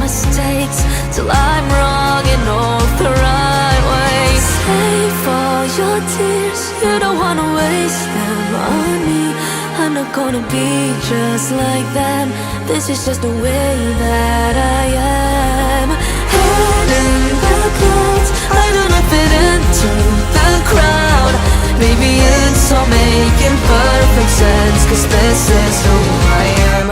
mistakes till I'm wrong in all the right ways. Save all your tears, you don't wanna waste them on me. I'm not gonna be just like them. This is just the way that I am. Head in the clouds, I do not fit into the crowd. Maybe it's all making perfect sense, 'cause this is who I am.